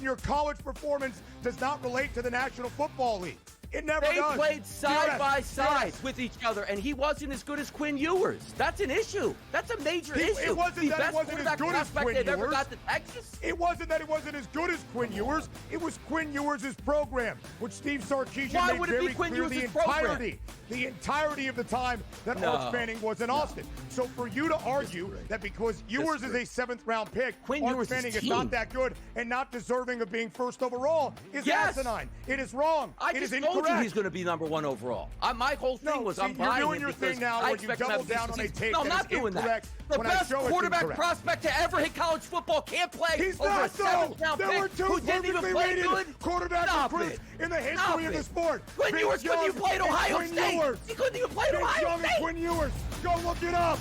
your college performance does not relate to the National Football League. It never does. They played side by side with each other, and he wasn't as good as Quinn Ewers. That's an issue. That's a major issue. It wasn't that it wasn't as good as Quinn Ewers. Ever got to Texas. It wasn't that it wasn't as good as Quinn Ewers. It was Quinn Ewers' program, which Steve Sarkisian made very clear the entirety of the time that Arch Manning was in Austin. So for you to argue that because Ewers is a 7th-round pick, Arch Manning is not that good and not deserving of being first overall is asinine. It is wrong. It is incorrect. He's going to be number 1 overall. My whole thing was I'm buying you're doing your thing now where you double down on a take that is incorrect. The best quarterback prospect to ever hit college football can't play. He's over not a 7th-round pick. There were 2 perfectly rated quarterback recruits in the history of the sport. Quinn Ewers couldn't even play at Ohio State. He couldn't even play at Ohio State. Quinn Ewers. Go look it up.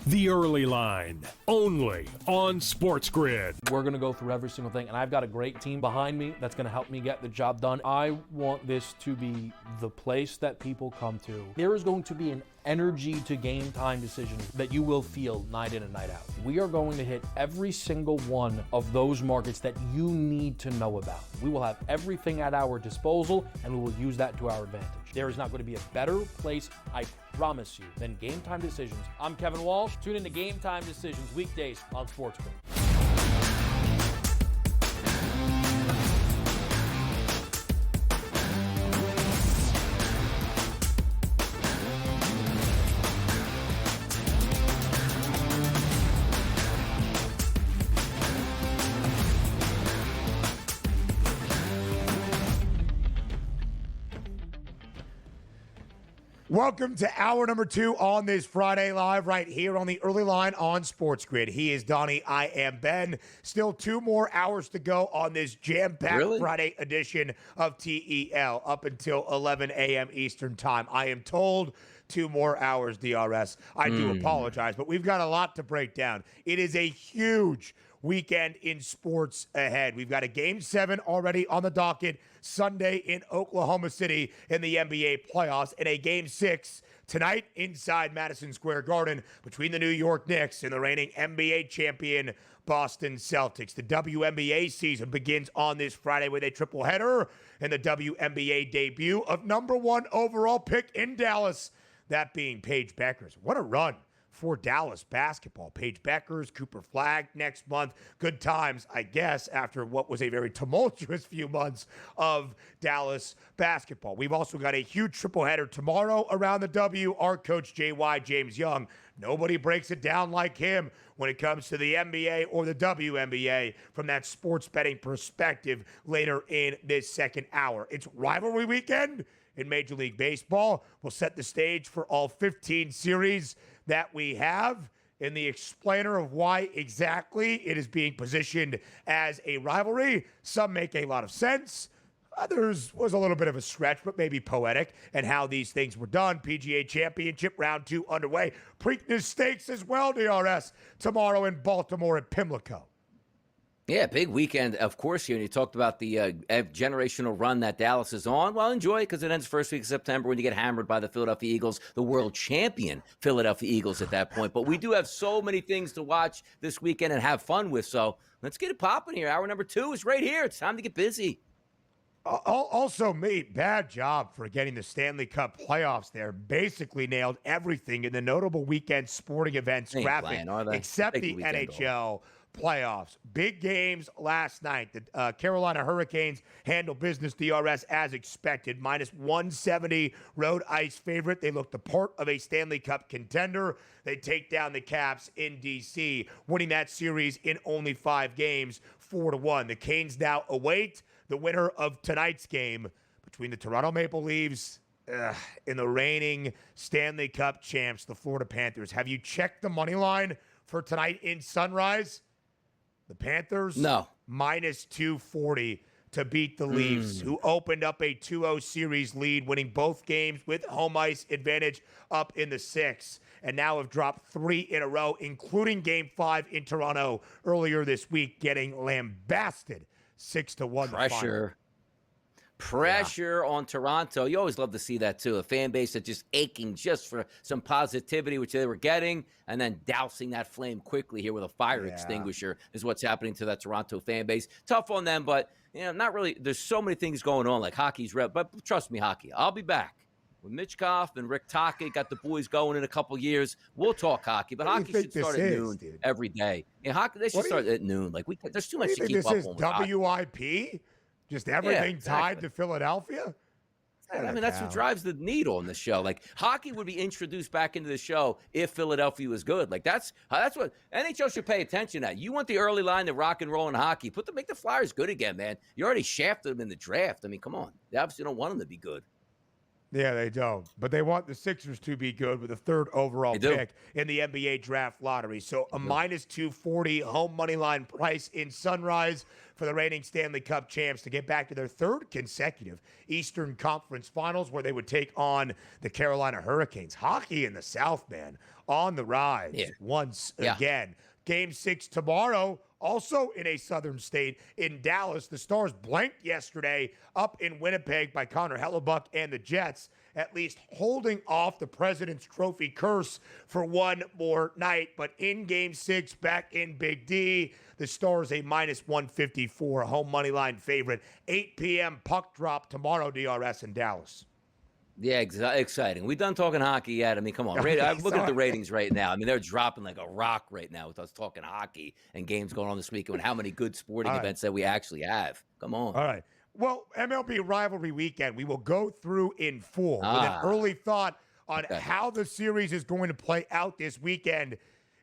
The Early Line, only on SportsGrid. We're going to go through every single thing, and I've got a great team behind me that's going to help me get the job done. I want this to be the place that people come to. There is going to be an energy to game time decisions that you will feel night in and night out. We are going to hit every single one of those markets that you need to know about. We will have everything at our disposal, and we will use that to our advantage. There is not going to be a better place, I promise you, than Game Time Decisions. I'm Kevin Walsh. Tune in to Game Time Decisions weekdays on SportsGrid. Welcome to hour number 2 on this Friday live right here on the Early Line on SportsGrid. He is Donnie. I am Ben. Still 2 more hours to go on this jam-packed Friday edition of TEL up until 11 a.m. Eastern time. I am told 2 more hours, DRS. I do apologize, but we've got a lot to break down. It is a huge weekend in sports ahead. We've got a Game 7 already on the docket Sunday in Oklahoma City in the NBA playoffs, and a Game 6 tonight inside Madison Square Garden between the New York Knicks and the reigning NBA champion Boston Celtics. The WNBA season begins on this Friday with a triple header and the WNBA debut of number 1 overall pick in Dallas, that being Paige Beckers. What a run for Dallas basketball. Paige Beckers, Cooper Flagg next month. Good times, I guess, after what was a very tumultuous few months of Dallas basketball. We've also got a huge triple header tomorrow around the W. Our coach, J.Y. James Young. Nobody breaks it down like him when it comes to the NBA or the WNBA from that sports betting perspective later in this second hour. It's rivalry weekend in Major League Baseball. We'll set the stage for all 15 series that we have in the explainer of why exactly it is being positioned as a rivalry. Some make a lot of sense. Others was a little bit of a stretch, but maybe poetic, and how these things were done. PGA Championship Round 2 underway. Preakness Stakes as well, DRS, tomorrow in Baltimore at Pimlico. Yeah, big weekend, of course, here. And you talked about the generational run that Dallas is on. Well, enjoy it because it ends first week of September when you get hammered by the Philadelphia Eagles, the world champion Philadelphia Eagles at that point. But we do have so many things to watch this weekend and have fun with. So let's get it popping here. Hour number 2 is right here. It's time to get busy. Also, bad job for getting the Stanley Cup playoffs there. Basically nailed everything in the notable weekend sporting events graphic, except the NHL playoffs. Big games last night. The Carolina Hurricanes handle business, DRS, as expected. Minus 170 road ice favorite. They look the part of a Stanley Cup contender. They take down the Caps in D.C., winning that series in only 5 games, 4-1. The Canes now await the winner of tonight's game between the Toronto Maple Leafs and the reigning Stanley Cup champs, the Florida Panthers. Have you checked the money line for tonight in Sunrise? The Panthers? No. Minus 240 to beat the Leafs, who opened up a 2-0 series lead, winning both games with home ice advantage up in the 6th, and now have dropped 3 in a row, including Game 5 in Toronto earlier this week, getting lambasted 6-1. Pressure on Toronto. You always love to see that, too. A fan base that's just aching just for some positivity, which they were getting, and then dousing that flame quickly here with a fire extinguisher is what's happening to that Toronto fan base. Tough on them, but, not really. There's so many things going on, like hockey's rep. But trust me, hockey, I'll be back. With Mitch Koff and Rick Tocchet, got the boys going in a couple years. We'll talk hockey, but hockey should start at noon every day. Hockey, they should start at noon. Like there's too much to keep up on. WIP? Just everything tied to Philadelphia? That's what drives the needle in the show. Like, hockey would be introduced back into the show if Philadelphia was good. Like, that's what NHL should pay attention at. You want the early line to rock and roll in hockey. Make the Flyers good again, man. You already shafted them in the draft. Come on. They obviously don't want them to be good. Yeah, they don't. But they want the Sixers to be good with the 3rd overall pick in the NBA draft lottery. So a minus 240 home money line price in Sunrise for the reigning Stanley Cup champs to get back to their 3rd consecutive Eastern Conference Finals, where they would take on the Carolina Hurricanes. Hockey in the South, man, on the rise once again. Game 6 tomorrow, also in a southern state in Dallas. The Stars blanked yesterday up in Winnipeg by Connor Hellebuck and the Jets, at least holding off the President's Trophy curse for one more night. But in Game 6, back in Big D, the Stars a minus 154 home money line favorite. 8 p.m. puck drop tomorrow, DRS in Dallas. Yeah, exciting. We done talking hockey yet? Come on. Look at the ratings right now. They're dropping like a rock right now with us talking hockey and games going on this weekend and how many good sporting events that we actually have. Come on. All right. Well, MLB rivalry weekend, we will go through in full with an early thought on how the series is going to play out this weekend.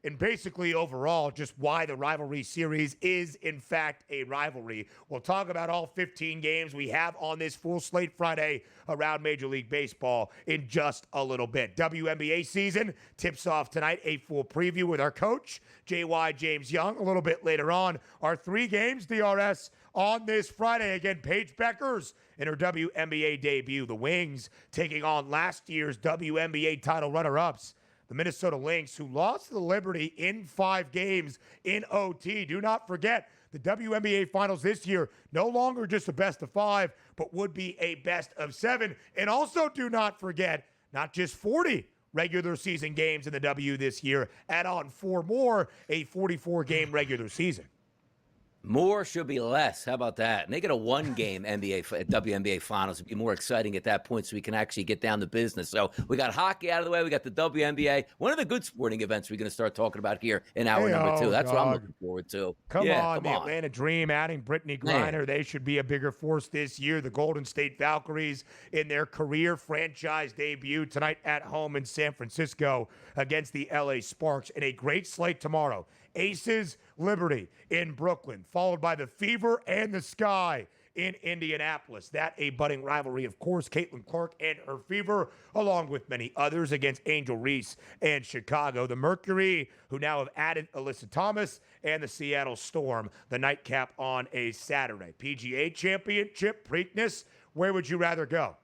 And basically, overall, just why the rivalry series is, in fact, a rivalry. We'll talk about all 15 games we have on this full slate Friday around Major League Baseball in just a little bit. WNBA season tips off tonight. A full preview with our coach, JY James Young. A little bit later on, our 3 games, DRS, on this Friday. Again, Paige Beckers in her WNBA debut. The Wings taking on last year's WNBA title runner-ups, the Minnesota Lynx, who lost to the Liberty in 5 games in OT. Do not forget, the WNBA Finals this year, no longer just a best of 5, but would be a best of 7. And also do not forget, not just 40 regular season games in the W this year, add on 4 more, a 44-game regular season. More should be less. How about that? Make it a 1-game WNBA Finals. It'd be more exciting at that point so we can actually get down to business. So we got hockey out of the way. We got the WNBA. One of the good sporting events we're going to start talking about here in hour number 2. That's what I'm looking forward to. Come on. Atlanta Dream adding Brittany Griner. They should be a bigger force this year. The Golden State Valkyries in their career franchise debut tonight at home in San Francisco against the LA Sparks. And a great slate tomorrow. Aces, Liberty in Brooklyn, followed by the Fever and the Sky in Indianapolis. That a budding rivalry, of course. Caitlin Clark and her Fever, along with many others, against Angel Reese and Chicago. The Mercury, who now have added Alyssa Thomas, and the Seattle Storm, the nightcap on a Saturday. PGA Championship, Preakness, where would you rather go?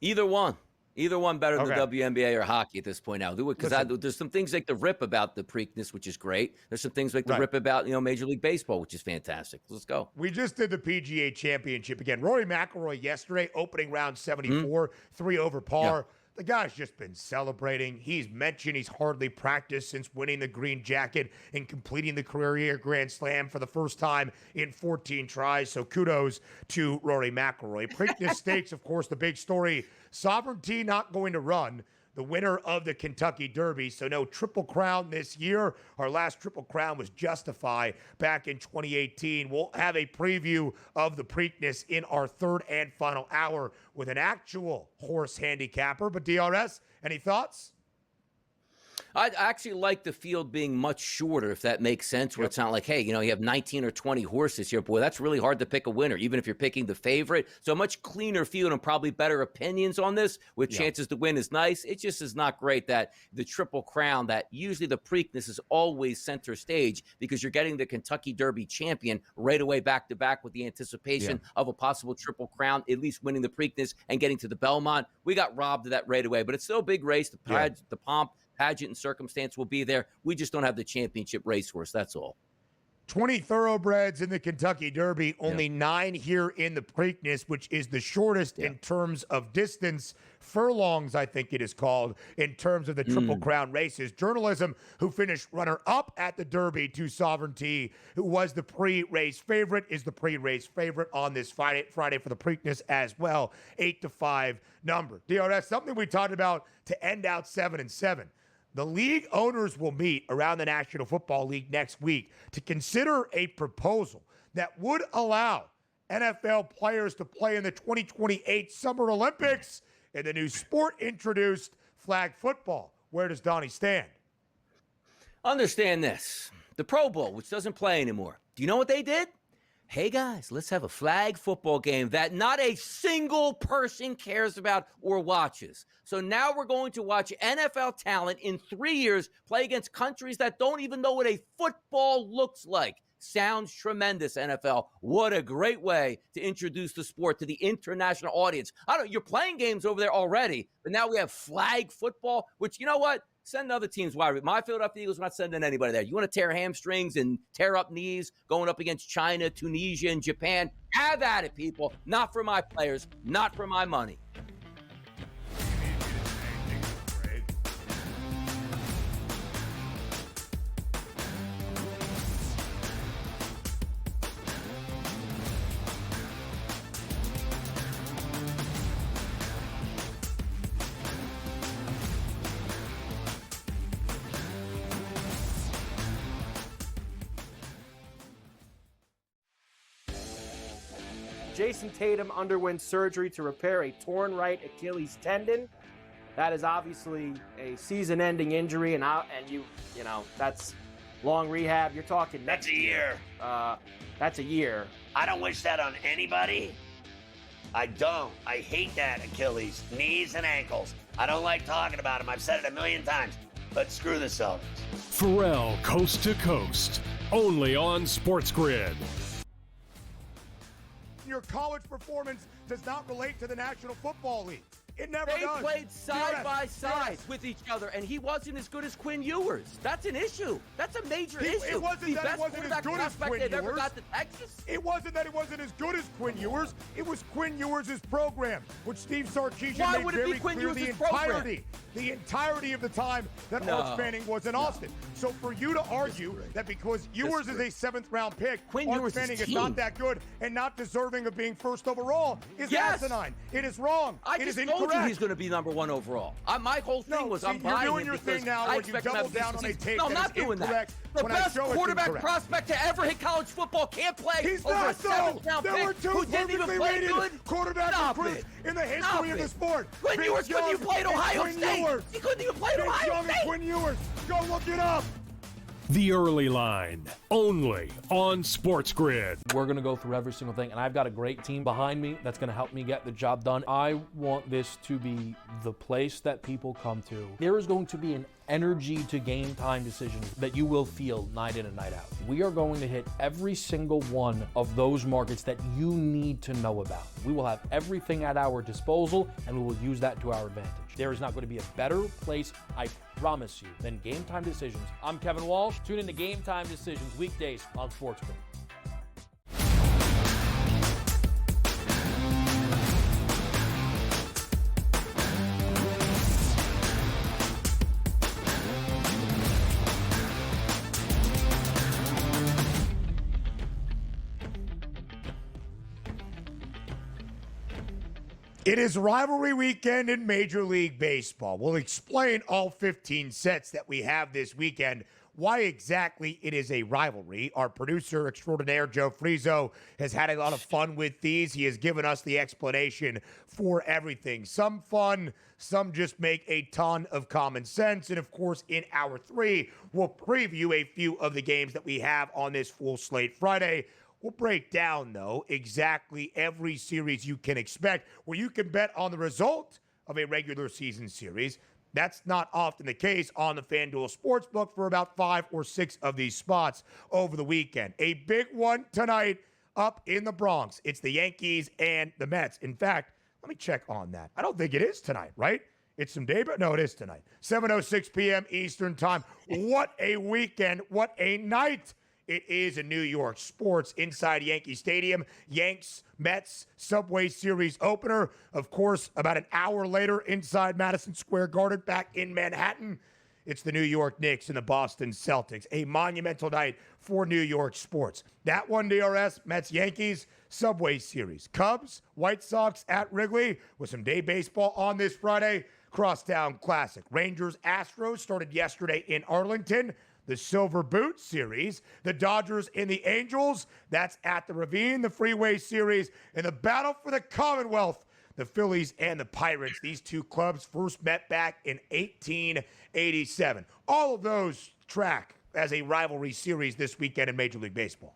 Either one. Either one better than WNBA or hockey at this point now. Because there's some things like the rip about the Preakness, which is great. There's some things like the rip about Major League Baseball, which is fantastic. Let's go. We just did the PGA Championship again. Rory McIlroy yesterday, opening round 74, 3 over par. Yeah. The guy's just been celebrating. He's mentioned he's hardly practiced since winning the green jacket and completing the career Grand Slam for the first time in 14 tries. So kudos to Rory McIlroy. Preakness Stakes, of course, the big story. Sovereignty not going to run. The winner of the Kentucky Derby. So no Triple Crown this year. Our last Triple Crown was Justify back in 2018. We'll have a preview of the Preakness in our 3rd and final hour with an actual horse handicapper. But DRS, any thoughts? I actually like the field being much shorter, if that makes sense, where it's not like, hey, you have 19 or 20 horses here. Boy, that's really hard to pick a winner, even if you're picking the favorite. So a much cleaner field and probably better opinions on this with chances to win is nice. It just is not great that the Triple Crown, that usually the Preakness is always center stage because you're getting the Kentucky Derby champion right away back-to-back with the anticipation of a possible Triple Crown, at least winning the Preakness and getting to the Belmont. We got robbed of that right away, but it's still a big race. The pomp, pageant and circumstance will be there. We just don't have the championship racehorse. That's all. 20 thoroughbreds in the Kentucky Derby, only 9 here in the Preakness, which is the shortest in terms of distance. Furlongs, I think it is called, in terms of the Triple Crown races. Journalism, who finished runner-up at the Derby to Sovereignty, who was the pre-race favorite, is the pre-race favorite on this Friday for the Preakness as well. 8-5 number. DRS, something we talked about to end out 7-7. The league owners will meet around the National Football League next week to consider a proposal that would allow NFL players to play in the 2028 Summer Olympics in the new sport introduced, flag football. Where does Donnie stand? Understand this. The Pro Bowl, which doesn't play anymore. Do you know what they did? Hey, guys, let's have a flag football game that not a single person cares about or watches. So now we're going to watch NFL talent in 3 years play against countries that don't even know what a football looks like. Sounds tremendous, NFL. What a great way to introduce the sport to the international audience. You're playing games over there already, but now we have flag football, which, you know what? Send other teams wide. My Philadelphia Eagles are not sending anybody there. You want to tear hamstrings and tear up knees going up against China, Tunisia, and Japan? Have at it, people. Not for my players, not for my money. Jason Tatum underwent surgery to repair a torn right Achilles tendon. That is obviously a season-ending injury, and you know that's long rehab. You're talking that's a year. That's a year. I don't wish that on anybody. I don't. I hate that Achilles, knees and ankles. I don't like talking about them. I've said it a million times. But screw the Celtics. Pharrell Coast to Coast, only on SportsGrid. Your college performance does not relate to the National Football League. It never does. They played side by side with each other, and he wasn't as good as Quinn Ewers. That's an issue. That's a major issue. It wasn't that he wasn't as good as Quinn Ewers. Ever got to Texas? It wasn't that he wasn't as good as Quinn Ewers. It was Quinn Ewers' program, which Steve Sarkisian made very clear the entirety of the time that Arch Manning was in Austin. So for you to argue that because Ewers is a 7th-round pick, Arch Manning is not that good and not deserving of being first overall is asinine. It is wrong. It is incorrect. He's going to be number 1 overall. My whole thing was I'm buying you're doing your thing now where you double down on a take that is incorrect. The best quarterback prospect to ever hit college football can't play. He's not, though. There were 2 perfectly rated quarterback recruits in the history of the sport. Quinn Ewers couldn't even play at Ohio State. He couldn't even play at Ohio State. Quinn Ewers. Go look it up. The Early Line, only on SportsGrid. We're going to go through every single thing, and I've got a great team behind me that's going to help me get the job done. I want this to be the place that people come to. There is going to be an energy to game time decisions that you will feel night in and night out. We are going to hit every single one of those markets that you need to know about. We will have everything at our disposal, and we will use that to our advantage. There is not going to be a better place, I promise you, than Game Time Decisions. I'm Kevin Walsh. Tune in to Game Time Decisions weekdays on SportsGrid. It is rivalry weekend in Major League Baseball. We'll explain all 15 sets that we have this weekend, why exactly it is a rivalry. Our producer extraordinaire, Joe Frizo, has had a lot of fun with these. He has given us the explanation for everything. Some fun, some just make a ton of common sense. And of course, in hour 3, we'll preview a few of the games that we have on this full slate Friday. We'll break down, though, exactly every series you can expect, where you can bet on the result of a regular season series. That's not often the case on the FanDuel Sportsbook for about 5 or 6 of these spots over the weekend. A big one tonight up in the Bronx. It's the Yankees and the Mets. In fact, let me check on that. I don't think it is tonight, right? It's some day, but no, it is tonight. 7:06 p.m. Eastern Time. What a weekend. What a night it is a New York sports inside Yankee Stadium. Yanks, Mets, Subway Series opener. Of course, about an hour later inside Madison Square Garden back in Manhattan, it's the New York Knicks and the Boston Celtics. A monumental night for New York sports. That one, DRS, Mets, Yankees, Subway Series. Cubs, White Sox at Wrigley with some day baseball on this Friday. Crosstown Classic. Rangers, Astros started yesterday in Arlington. The Silver Boot Series. The Dodgers and the Angels. That's at the Ravine. The Freeway Series. And the battle for the Commonwealth. The Phillies and the Pirates. These two clubs first met back in 1887. All of those track as a rivalry series this weekend in Major League Baseball.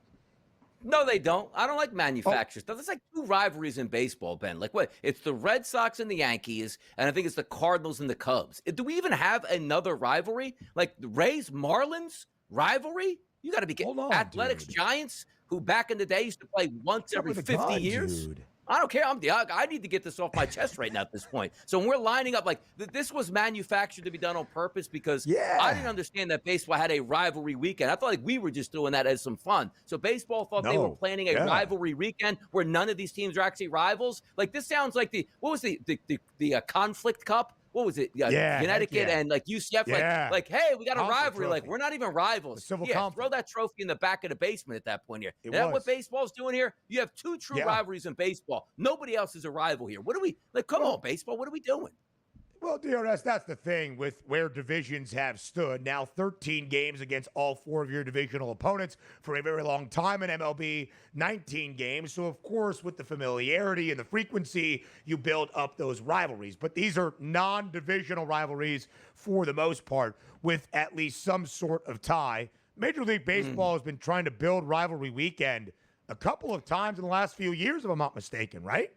No, they don't. I don't like manufactured stuff. There's like two rivalries in baseball, Ben. Like what? It's the Red Sox and the Yankees, and I think it's the Cardinals and the Cubs. Do we even have another rivalry? Like the Rays Marlins rivalry? You got to be kidding. Athletics Giants, who back in the day used to play once every 50 years. Dude. I don't care. I need to get this off my chest right now at this point. So when we're lining up, like this was manufactured to be done on purpose because I didn't understand that baseball had a rivalry weekend. I thought like we were just doing that as some fun. So baseball thought they were planning a rivalry weekend where none of these teams are actually rivals. Like this sounds like the Conflict Cup. What was it? Connecticut and like UCF. Like, hey, we got a rivalry. Like, we're not even rivals. Throw that trophy in the back of the basement at that point here. Is that what baseball's doing here? You have two true rivalries in baseball. Nobody else is a rival here. What are we like? Come on, baseball. What are we doing? Well, DRS, that's the thing with where divisions have stood. Now 13 games against all four of your divisional opponents for a very long time in MLB, 19 games. So, of course, with the familiarity and the frequency, you build up those rivalries. But these are non-divisional rivalries for the most part with at least some sort of tie. Major League Baseball has been trying to build rivalry weekend a couple of times in the last few years, if I'm not mistaken, right?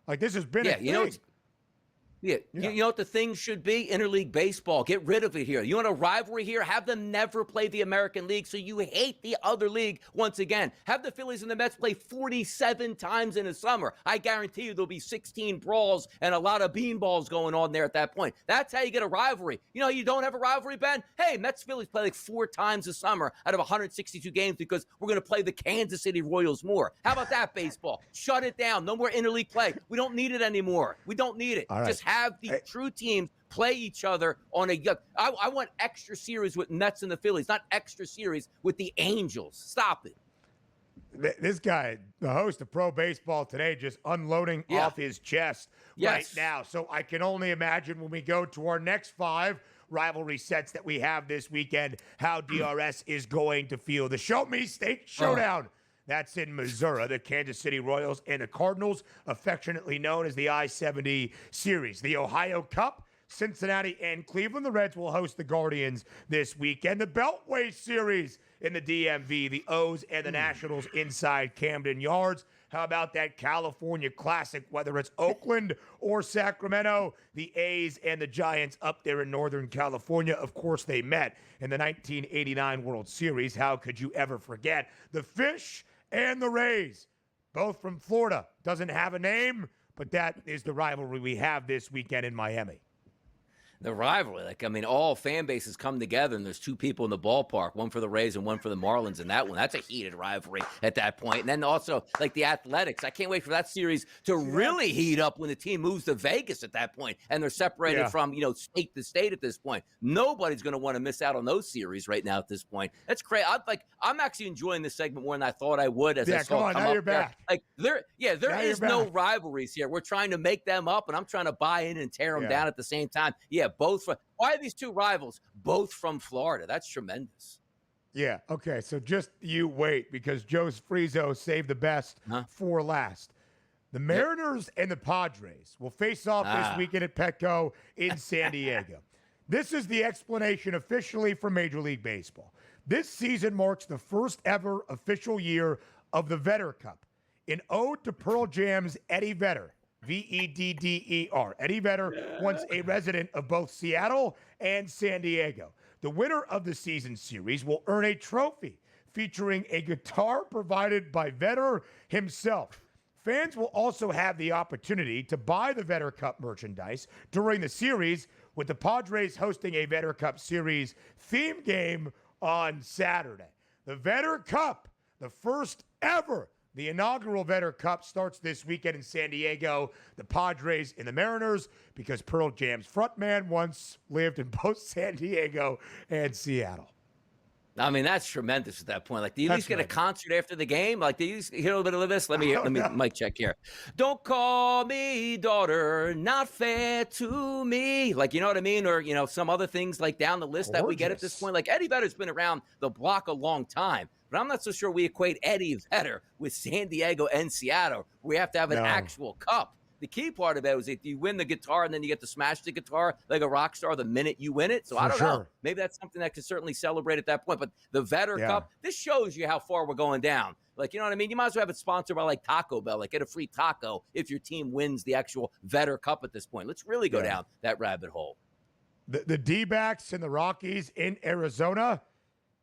Like this has been a thing. You know what the thing should be? Interleague baseball. Get rid of it here. You want a rivalry here? Have them never play the American League so you hate the other league once again. Have the Phillies and the Mets play 47 times in the summer. I guarantee you there'll be 16 brawls and a lot of beanballs going on there at that point. That's how you get a rivalry. You know you don't have a rivalry, Ben? Hey, Mets-Phillies play like 4 times a summer out of 162 games because we're going to play the Kansas City Royals more. How about that, baseball? Shut it down. No more interleague play. We don't need it anymore. We don't need it. Just have the true teams play each other on a I want extra series with Mets and the Phillies, not extra series with the Angels. Stop it. This guy, the host of Pro Baseball Today, just unloading off his chest right now. So I can only imagine when we go to our next 5 rivalry sets that we have this weekend, how DRS is going to feel. The Show Me State Showdown. That's in Missouri, the Kansas City Royals and the Cardinals, affectionately known as the I-70 Series. The Ohio Cup, Cincinnati and Cleveland. The Reds will host the Guardians this weekend. The Beltway Series in the DMV, the O's and the Nationals inside Camden Yards. How about that California Classic, whether it's Oakland or Sacramento, the A's and the Giants up there in Northern California. Of course, they met in the 1989 World Series. How could you ever forget? The Fish and the Rays, both from Florida. Doesn't have a name, but that is the rivalry we have this weekend in Miami. The rivalry, all fan bases come together, and there's 2 people in the ballpark, one for the Rays and one for the Marlins in that one. That's a heated rivalry at that point. And then also, the Athletics. I can't wait for that series to really heat up when the team moves to Vegas at that point, and they're separated from, state to state at this point. Nobody's going to want to miss out on those series right now at this point. That's crazy. I'm actually enjoying this segment more than I thought I would. As I saw come on, now you're back. There is no rivalries here. We're trying to make them up, and I'm trying to buy in and tear them down at the same time. Why are these 2 rivals both from Florida? That's tremendous. Yeah, okay, so just you wait because Joe Frizo saved the best for last. The Mariners and the Padres will face off this weekend at Petco in San Diego. This is the explanation officially for Major League Baseball. This season marks the first ever official year of the Vedder Cup, an ode to Pearl Jam's Eddie Vedder. Vedder. Eddie Vedder, once a resident of both Seattle and San Diego. The winner of the season series will earn a trophy featuring a guitar provided by Vedder himself. Fans will also have the opportunity to buy the Vedder Cup merchandise during the series, with the Padres hosting a Vedder Cup Series theme game on Saturday. The Vetter Cup, the first ever. The inaugural Vetter Cup starts this weekend in San Diego. The Padres and the Mariners, because Pearl Jam's frontman once lived in both San Diego and Seattle. I mean, that's tremendous at that point. Like, do you at least get a concert after the game? Like, do you hear a little bit of this? Let me mic check here. Don't call me daughter, not fair to me. Like, you know what I mean? Or, some other things like down the list that we get at this point. Like, Eddie Vedder's been around the block a long time, but I'm not so sure we equate Eddie Vedder with San Diego and Seattle. We have to have an actual cup. The key part of it is if you win the guitar and then you get to smash the guitar like a rock star the minute you win it. So I don't know. Maybe that's something that could certainly celebrate at that point. But the Vetter Cup, this shows you how far we're going down. Like, you know what I mean? You might as well have it sponsored by like Taco Bell. Like, get a free taco if your team wins the actual Vetter Cup at this point. Let's really go down that rabbit hole. The D-backs and the Rockies in Arizona,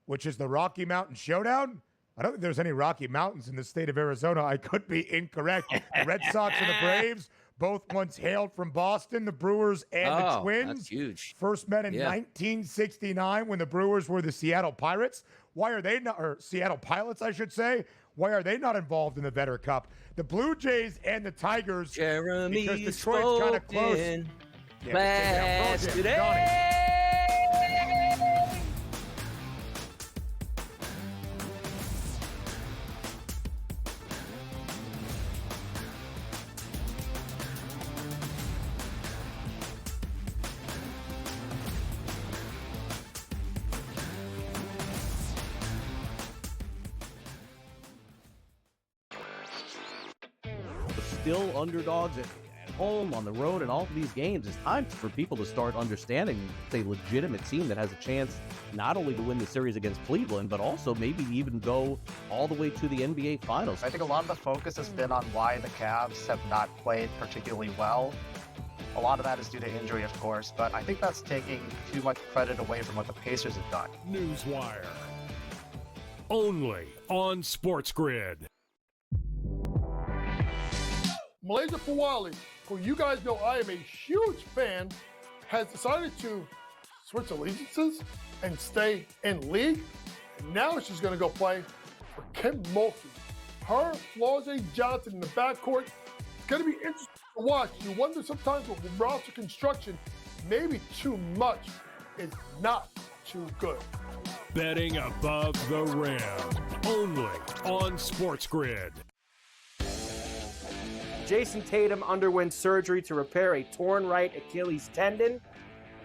which is the Rocky Mountain Showdown. I don't think there's any Rocky Mountains in the state of Arizona. I could be incorrect. The Red Sox and the Braves, both once hailed from Boston, the Brewers and the Twins. That's huge. First met in 1969 when the Brewers were the Seattle Pirates. Why are they not, or Seattle Pilots, I should say? Why are they not involved in the Vetter Cup? The Blue Jays and the Tigers, because Detroit's kind of close. Today. Still underdogs at home, on the road, and all of these games. It's time for people to start understanding it's a legitimate team that has a chance not only to win the series against Cleveland, but also maybe even go all the way to the NBA Finals. I think a lot of the focus has been on why the Cavs have not played particularly well. A lot of that is due to injury, of course, but I think that's taking too much credit away from what the Pacers have done. Newswire. Only on SportsGrid. Malaysia Fawali, who you guys know I am a huge fan, has decided to switch allegiances and stay in league. And now she's going to go play for Kim Mulkey. Her, Flau'jae Johnson in the backcourt. It's going to be interesting to watch. You wonder sometimes with roster construction, maybe too much is not too good. Betting above the rim. Only on SportsGrid. Jason Tatum underwent surgery to repair a torn right Achilles tendon.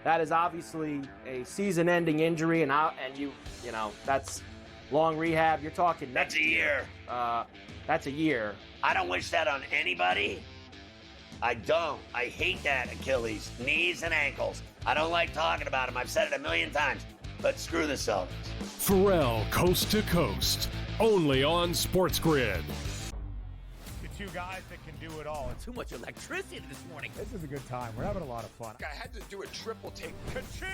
That is obviously a season-ending injury, and that's long rehab. You're talking That's a year. That's a year. I don't wish that on anybody. I don't. I hate that Achilles, knees and ankles. I don't like talking about them. I've said it a million times, but screw the Celtics. Pharrell Coast to Coast. Only on SportsGrid. Two guys that can do it all. Too much electricity this morning. This is a good time. We're having a lot of fun. I had to do a triple take. Ka-ching!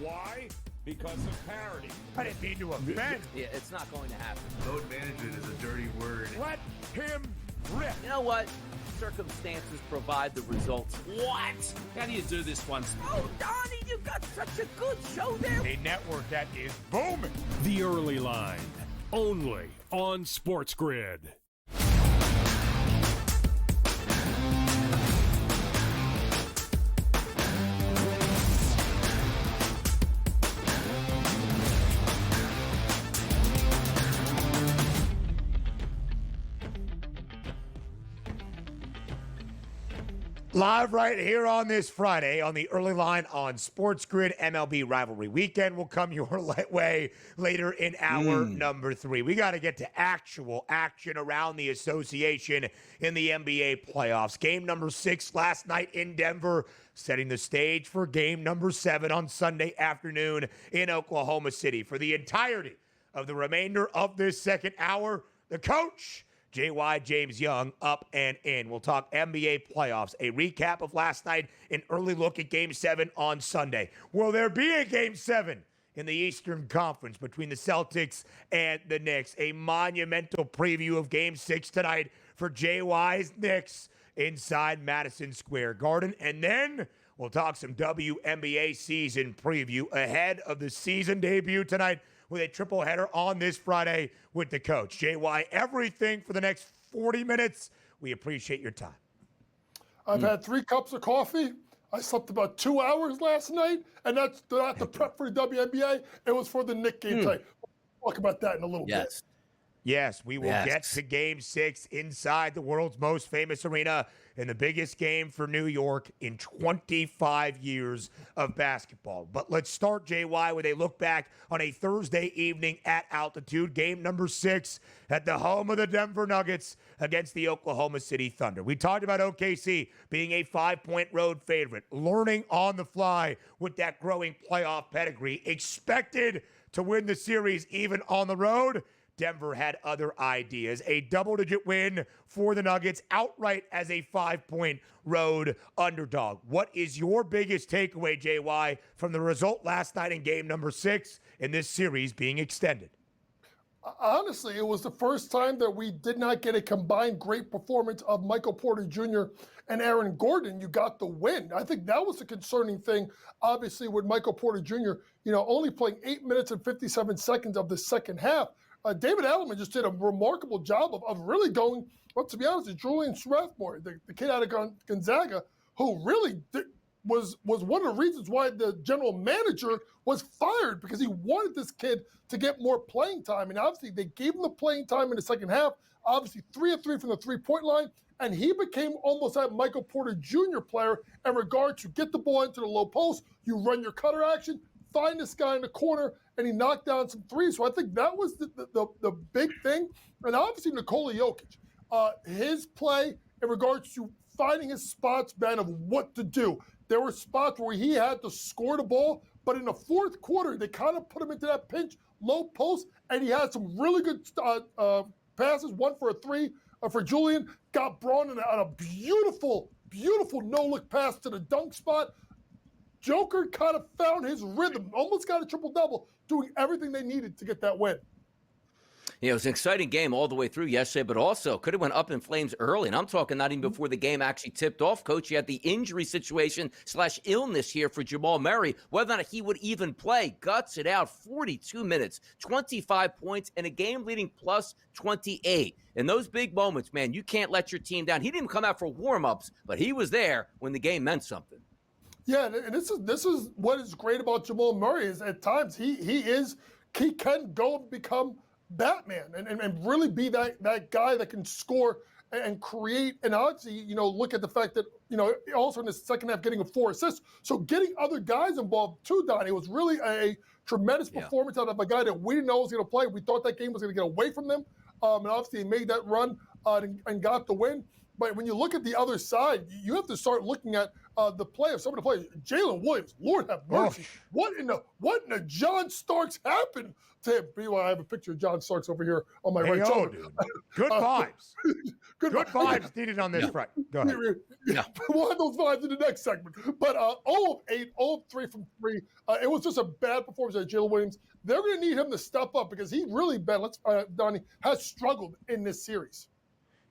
Why? Because of parity. I didn't mean to offend. Yeah, it's not going to happen. Load management is a dirty word. Let him rip. You know what? Circumstances provide the results. What? How do you do this one? Oh, Donnie, you've got such a good show there. A network that is booming. The Early Line. Only on SportsGrid. Live right here on this Friday on the Early Line on SportsGrid. MLB Rivalry Weekend will come your way later in hour number 3. We got to get to actual action around the association in the NBA playoffs. Game number 6 last night in Denver, setting the stage for game number 7 on Sunday afternoon in Oklahoma City. For the entirety of the remainder of this second hour, the coach, J.Y. James Young, up and in. We'll talk NBA playoffs, a recap of last night, an early look at Game 7 on Sunday. Will there be a Game 7 in the Eastern Conference between the Celtics and the Knicks? A monumental preview of Game 6 tonight for JY's Knicks inside Madison Square Garden. And then we'll talk some WNBA season preview ahead of the season debut tonight with a triple header on this Friday with the coach. JY, everything for the next 40 minutes. We appreciate your time. I've had 3 cups of coffee. I slept about 2 hours last night, and that's not the prep for the WNBA. It was for the Knick game tonight. We'll talk about that in a little bit. Yes, we will get to Game 6 inside the world's most famous arena in the biggest game for New York in 25 years of basketball. But let's start, JY, with a look back on a Thursday evening at altitude, game number 6 at the home of the Denver Nuggets against the Oklahoma City Thunder. We talked about OKC being a 5-point road favorite, learning on the fly with that growing playoff pedigree, expected to win the series even on the road. Denver had other ideas. A double-digit win for the Nuggets outright as a 5-point road underdog. What is your biggest takeaway, JY, from the result last night in game number 6 in this series being extended? Honestly, it was the first time that we did not get a combined great performance of Michael Porter Jr. and Aaron Gordon. You got the win. I think that was the concerning thing, obviously, with Michael Porter Jr., only playing 8 minutes and 57 seconds of the second half. David Adelman just did a remarkable job of really going, well, to be honest, it's Julian Strathmore, the kid out of Gonzaga, who really was one of the reasons why the general manager was fired, because he wanted this kid to get more playing time. And obviously they gave him the playing time in the second half, obviously 3 of 3 from the three-point line, and he became almost that Michael Porter Jr. player in regard to get the ball into the low post, you run your cutter action, find this guy in the corner, and he knocked down some threes. So I think that was the big thing. And obviously Nikola Jokic, his play in regards to finding his spots, Ben, of what to do. There were spots where he had to score the ball, but in the fourth quarter, they kind of put him into that pinch, low post, and he had some really good passes, one for a 3 for Julian, got Braun on a beautiful, beautiful no-look pass to the dunk spot. Joker kind of found his rhythm, almost got a triple-double, doing everything they needed to get that win. Yeah, it was an exciting game all the way through yesterday, but also could have went up in flames early. And I'm talking not even before the game actually tipped off, Coach. You had the injury situation / illness here for Jamal Murray. Whether or not he would even play, guts it out, 42 minutes, 25 points, and a game-leading plus 28. In those big moments, man, you can't let your team down. He didn't come out for warm-ups, but he was there when the game meant something. Yeah, and this is what is great about Jamal Murray is at times he can go and become Batman and really be that guy that can score and create. And obviously, look at the fact that, also in the second half getting 4 assists. So getting other guys involved too, Donnie, was really a tremendous performance out of a guy that we didn't know was going to play. We thought that game was going to get away from them. And obviously he made that run and got the win. But when you look at the other side, you have to start looking at the play of some of the players. Jalen Williams, Lord have mercy. What in the John Starks happened to him? Meanwhile, I have a picture of John Starks over here on my right shoulder. Dude. Good vibes. Good vibes needed on this front. Go ahead. We'll have those vibes in the next segment. But 0 of 8, 0 of 3 from 3. It was just a bad performance by Jalen Williams. They're going to need him to step up because he really, Donnie, has struggled in this series.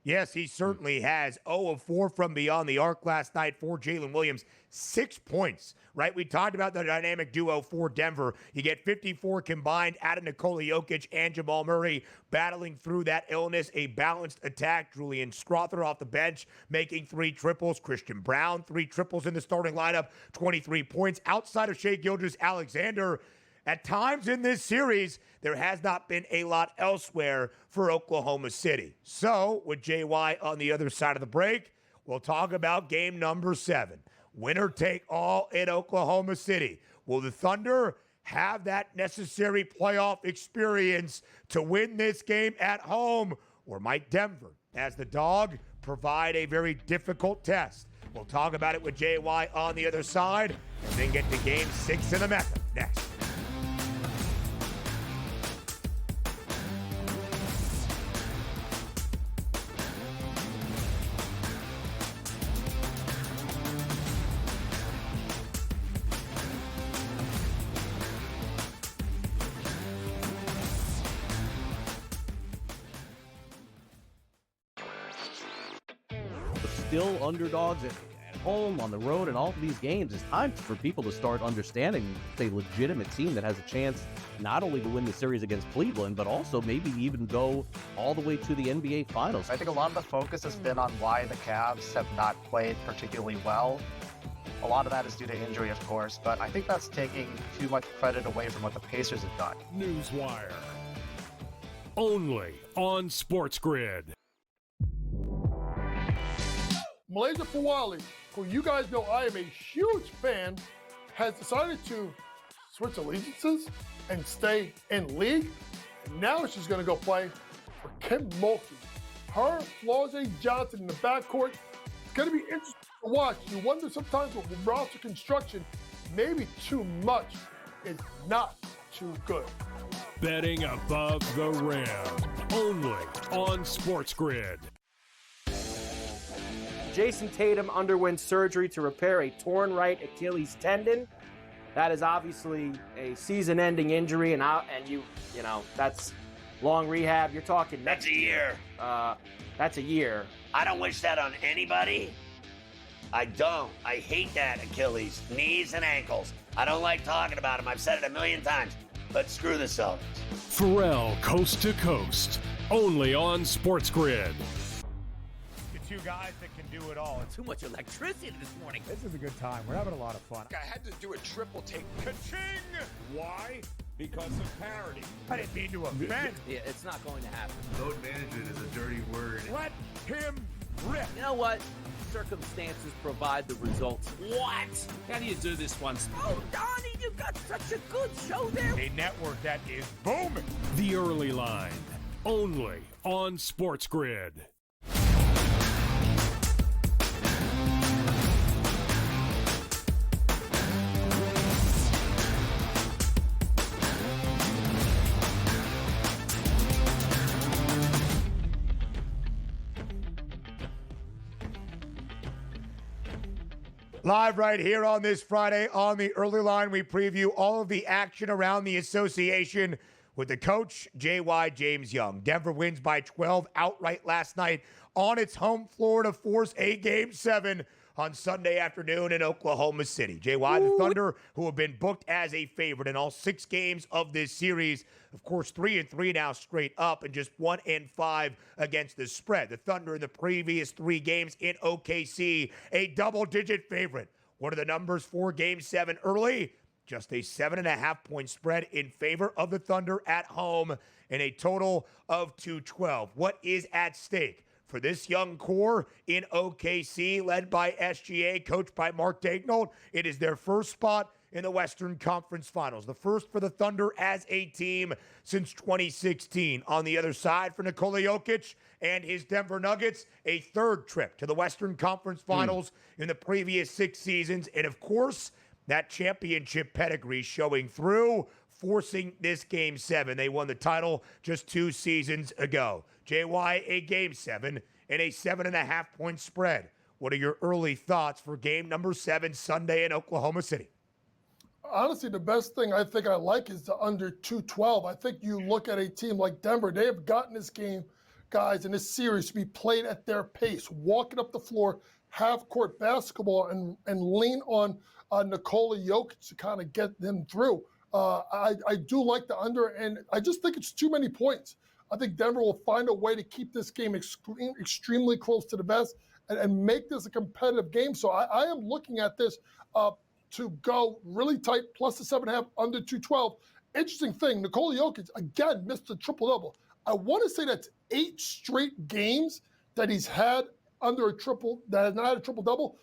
Yes, he certainly has. 0 of 4 from beyond the arc last night for Jalen Williams. 6 points, right? We talked about the dynamic duo for Denver. You get 54 combined out of Nikola Jokic and Jamal Murray battling through that illness. A balanced attack. Julian Strother off the bench making 3 triples. Christian Brown, 3 triples in the starting lineup. 23 points. Outside of Shai Gilgeous-Alexander, at times in this series, there has not been a lot elsewhere for Oklahoma City. So, with JY on the other side of the break, we'll talk about game number 7. Winner take all in Oklahoma City. Will the Thunder have that necessary playoff experience to win this game at home? Or might Denver, as the dog, provide a very difficult test? We'll talk about it with JY on the other side, and then get to game 6 in the Mecca next. Still underdogs at home, on the road, and all of these games, it's time for people to start understanding it's a legitimate team that has a chance not only to win the series against Cleveland, but also maybe even go all the way to the NBA Finals. I think a lot of the focus has been on why the Cavs have not played particularly well. A lot of that is due to injury, of course, but I think that's taking too much credit away from what the Pacers have done. Newswire. Only on SportsGrid. Malaysia Fawali, who you guys know I am a huge fan, has decided to switch allegiances and stay in league. And now she's going to go play for Kim Mulkey. Her, Flau'jae Johnson in the backcourt. It's going to be interesting to watch. You wonder sometimes with roster construction, maybe too much is not too good. Betting above the rim. Only on SportsGrid. Jason Tatum underwent surgery to repair a torn right Achilles tendon. That is obviously a season-ending injury, and you know that's long rehab. You're talking That's a year. That's a year. I don't wish that on anybody. I don't. I hate that Achilles, knees and ankles. I don't like talking about them. I've said it a million times. But screw the Celtics. Pharrell Coast to Coast. Only on SportsGrid. The two guys that can do it all. Too much electricity this morning. This is a good time. We're having a lot of fun. I had to do a triple take. Ka-ching! Why? Because of parity. I didn't mean to offend. Yeah, it's not going to happen. Load management is a dirty word. Let him rip. You know what? Circumstances provide the results. What? How do you do this one? Oh, Donnie, you got such a good show there. A network that is booming. The Early Line. Only on SportsGrid. Live right here on this Friday on the Early Line, we preview all of the action around the association with the coach, J.Y. James Young. Denver wins by 12 outright last night on its home floor to force a Game 7 on Sunday afternoon in Oklahoma City. J.Y., the Thunder, who have been booked as a favorite in all 6 games of this series, of course, 3-3 now straight up and just 1-5 against the spread. The Thunder in the previous 3 games in OKC, a double-digit favorite. What are the numbers for Game 7 early? Just a 7.5-point spread in favor of the Thunder at home and a total of 212. What is at stake for this young core in OKC, led by SGA, coached by Mark Daigneault? It is their first spot in the Western Conference Finals, the first for the Thunder as a team since 2016. On the other side for Nikola Jokic and his Denver Nuggets, a third trip to the Western Conference Finals in the previous 6 seasons. And of course, that championship pedigree showing through, forcing this Game 7. They won the title just 2 seasons ago. JY, a Game 7 and a 7.5-point spread. What are your early thoughts for Game number 7 Sunday in Oklahoma City? Honestly, the best thing I think I like is the under 212. I think you look at a team like Denver, they have gotten this game, guys, in this series to be played at their pace, walking up the floor, half-court basketball, and lean on Nikola Jokic to kind of get them through. I do like the under, and I just think it's too many points. I think Denver will find a way to keep this game extremely close to the best and make this a competitive game. So I am looking at this to go really tight, plus the 7.5, under 212. Interesting thing, Nikola Jokic, again, missed a triple-double. I want to say that's 8 straight games that he's had under a triple, that has not had a triple-double.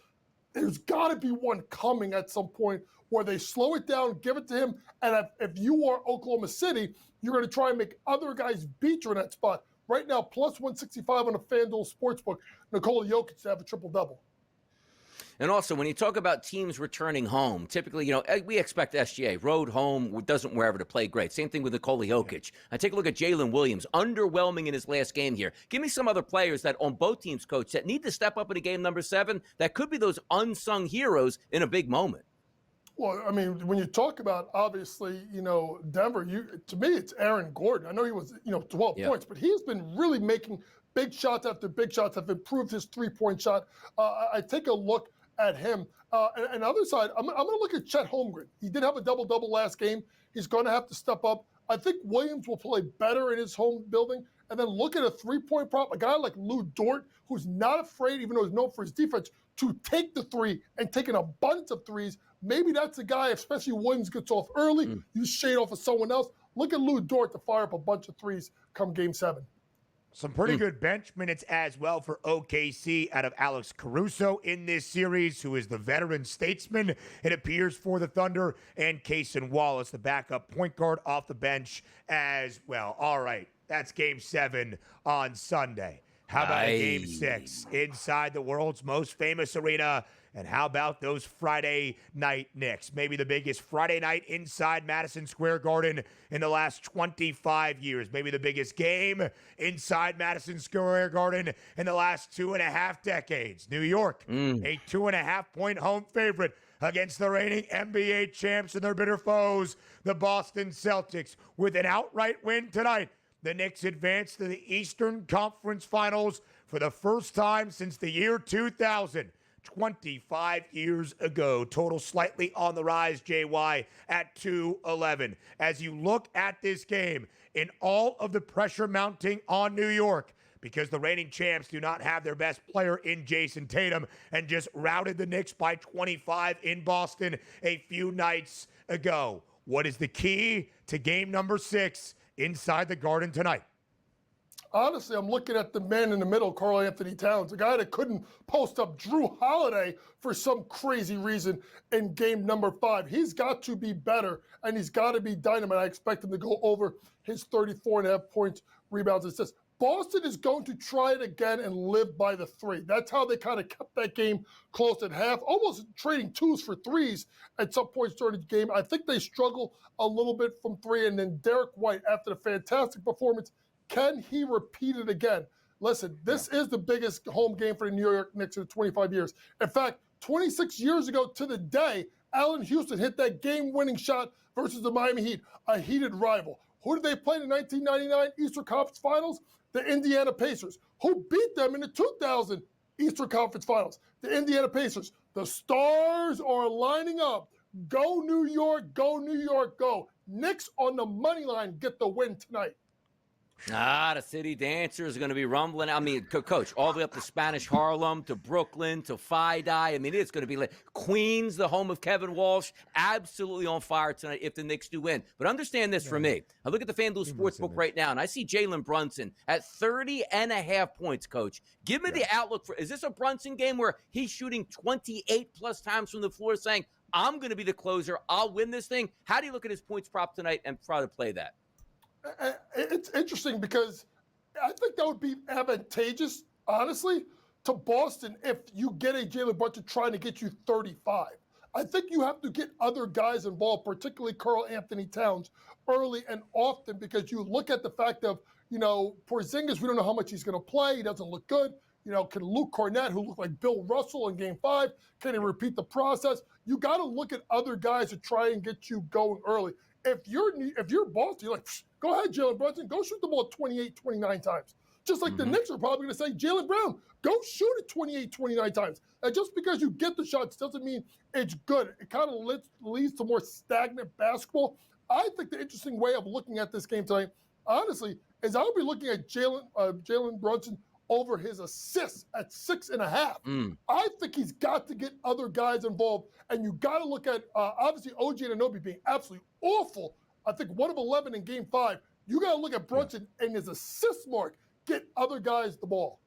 There's got to be one coming at some point where they slow it down, give it to him, and if you are Oklahoma City, you're going to try and make other guys beat you in that spot. Right now, plus 165 on a FanDuel Sportsbook, Nikola Jokic to have a triple-double. And also, when you talk about teams returning home, typically, you know, we expect SGA, road home, doesn't wherever to play great. Same thing with Nikola Jokic. I take a look at Jalen Williams, underwhelming in his last game here. Give me some other players that on both teams, coach, that need to step up in a game number 7 that could be those unsung heroes in a big moment. Well, I mean, when you talk about, obviously, you know, Denver, to me, it's Aaron Gordon. I know he was, 12 points, but he's been really making big shots after big shots, have improved his three-point shot. I take a look at him. And other side, I'm going to look at Chet Holmgren. He did have a double-double last game. He's going to have to step up. I think Williams will play better in his home building. And then look at a three-point prop, a guy like Lou Dort, who's not afraid, even though he's known for his defense, to take the three and take an abundance of threes. Maybe that's a guy, especially Williams gets off early, you shade off of someone else. Look at Lou Dort to fire up a bunch of threes come Game 7. Some pretty good bench minutes as well for OKC out of Alex Caruso in this series, who is the veteran statesman, it appears, for the Thunder, and Cason Wallace, the backup point guard, off the bench as well. All right, that's Game 7 on Sunday. How about a Game 6 inside the world's most famous arena? And how about those Friday night Knicks? Maybe the biggest Friday night inside Madison Square Garden in the last 25 years. Maybe the biggest game inside Madison Square Garden in the last 2.5 decades. New York, a 2.5-point home favorite against the reigning NBA champs and their bitter foes, the Boston Celtics. With an outright win tonight, the Knicks advance to the Eastern Conference Finals for the first time since the year 2000. 25 years ago. Total slightly on the rise, JY, at 2-11. As you look at this game, in all of the pressure mounting on New York, because the reigning champs do not have their best player in Jason Tatum and just routed the Knicks by 25 in Boston a few nights ago. What is the key to game number 6 inside the Garden tonight? Honestly, I'm looking at the man in the middle, Karl Anthony Towns, a guy that couldn't post up Drew Holiday for some crazy reason in game number 5. He's got to be better, and he's got to be dynamite. I expect him to go over his 34.5 points, rebounds, and assists. Boston is going to try it again and live by the 3. That's how they kind of kept that game close at half, almost trading 2s for 3s at some points during the game. I think they struggle a little bit from 3, and then Derek White, after the fantastic performance, can he repeat it again? Listen, this is the biggest home game for the New York Knicks in 25 years. In fact, 26 years ago to the day, Allen Houston hit that game-winning shot versus the Miami Heat, a heated rival. Who did they play in the 1999 Eastern Conference Finals? The Indiana Pacers. Who beat them in the 2000 Eastern Conference Finals? The Indiana Pacers. The stars are lining up. Go New York, go New York, go. Knicks on the money line get the win tonight. The city dancers are going to be rumbling. I mean, Coach, all the way up to Spanish Harlem, to Brooklyn, to Phi-Dye. I mean, it's going to be like Queens, the home of Kevin Walsh, absolutely on fire tonight if the Knicks do win. But understand this for me. I look at the FanDuel Sportsbook right now, and I see Jalen Brunson at 30.5 points, Coach. Give me the outlook for, is this a Brunson game where he's shooting 28+ times from the floor saying, I'm going to be the closer, I'll win this thing? How do you look at his points prop tonight and try to play that? It's interesting because I think that would be advantageous, honestly, to Boston if you get a Jalen Brunson trying to get you 35. I think you have to get other guys involved, particularly Karl Anthony Towns, early and often, because you look at the fact of, Porzingis, we don't know how much he's going to play. He doesn't look good. Can Luke Cornett, who looked like Bill Russell in Game 5, can he repeat the process? You got to look at other guys to try and get you going early. If you're Boston, you're like, go ahead, Jalen Brunson, go shoot the ball 28, 29 times. Just like the Knicks are probably going to say, Jaylen Brown, go shoot it 28, 29 times. And just because you get the shots doesn't mean it's good. It kind of leads to more stagnant basketball. I think the interesting way of looking at this game tonight, honestly, is I would be looking at Jalen Brunson over his assists at 6.5. I think he's got to get other guys involved, and you got to look at, obviously, OG Anunoby being absolutely awful. I think 1 of 11 in Game 5. You got to look at Brunson and his assist mark. Get other guys the ball.